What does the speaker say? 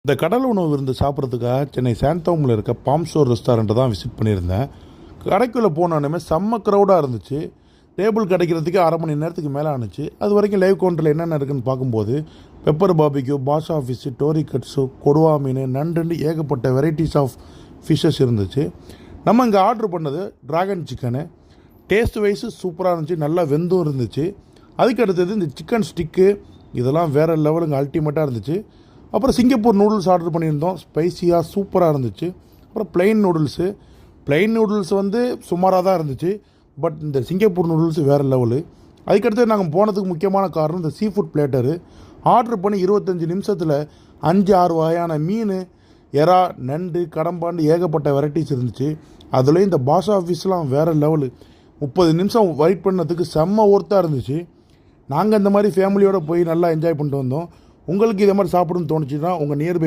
இந்த கடல் உணவு விருந்து சாப்பிட்றதுக்காக சென்னை சாந்தோமில் இருக்க பாம் ஷோர் ரெஸ்டாரண்ட்டை தான் விசிட் பண்ணியிருந்தேன். கடைக்குள்ளே போனோடனே செம்ம க்ரௌடாக இருந்துச்சு. டேபிள் கிடைக்கிறதுக்கே அரை மணி நேரத்துக்கு மேலே ஆணுச்சு. அது வரைக்கும் லைவ் கவுண்டரில் என்னென்ன இருக்குன்னு பார்க்கும்போது பெப்பர் பாபிக்யூ, பாஷா ஃபிஷ்ஷு, டோரி கட்ஸு, கொடுவா மீன், நண்டு ஏகப்பட்ட வெரைட்டிஸ் ஆஃப் ஃபிஷ்ஷஸ் இருந்துச்சு. நம்ம இங்கே ஆர்டர் பண்ணது ட்ராகன் சிக்கனு. டேஸ்ட் வைஸு சூப்பராக இருந்துச்சு, நல்லா வெந்தும் இருந்துச்சு. அதுக்கு அடுத்தது இந்த சிக்கன் ஸ்டிக்கு, இதெல்லாம் வேறு லெவலுங்க, அல்டிமேட்டாக இருந்துச்சு. அப்புறம் சிங்கப்பூர் நூடுல்ஸ் ஆர்டர் பண்ணியிருந்தோம், ஸ்பைசியாக சூப்பராக இருந்துச்சு. அப்புறம் ப்ளைன் நூடுல்ஸ் வந்து சுமாராக தான் இருந்துச்சு. பட் இந்த சிங்கப்பூர் நூடுல்ஸ் வேறு லெவலு. அதுக்கடுத்து நாங்கள் போனதுக்கு முக்கியமான காரணம் இந்த சீ ஃபுட் பிளேட்டரு. ஆர்டர் பண்ணி 25 நிமிஷத்தில் 5-6 வகையான மீன், எறா, நண்டு, கடம்பாண்டு ஏகப்பட்ட வெரைட்டிஸ் இருந்துச்சு. அதுலேயும் இந்த பாஷா ஃபிஷ்லாம் வேறு லெவலு. 30 நிமிஷம் வெயிட் பண்ணதுக்கு செம்ம ஒர்த்தாக இருந்துச்சு. நாங்கள் இந்த மாதிரி ஃபேமிலியோடு போய் நல்லா என்ஜாய் பண்ணிட்டு வந்தோம். உங்களுக்கு இதை மாதிரி சாப்பிடணும்னு தோணுச்சுன்னா உங்கள் நியர்பை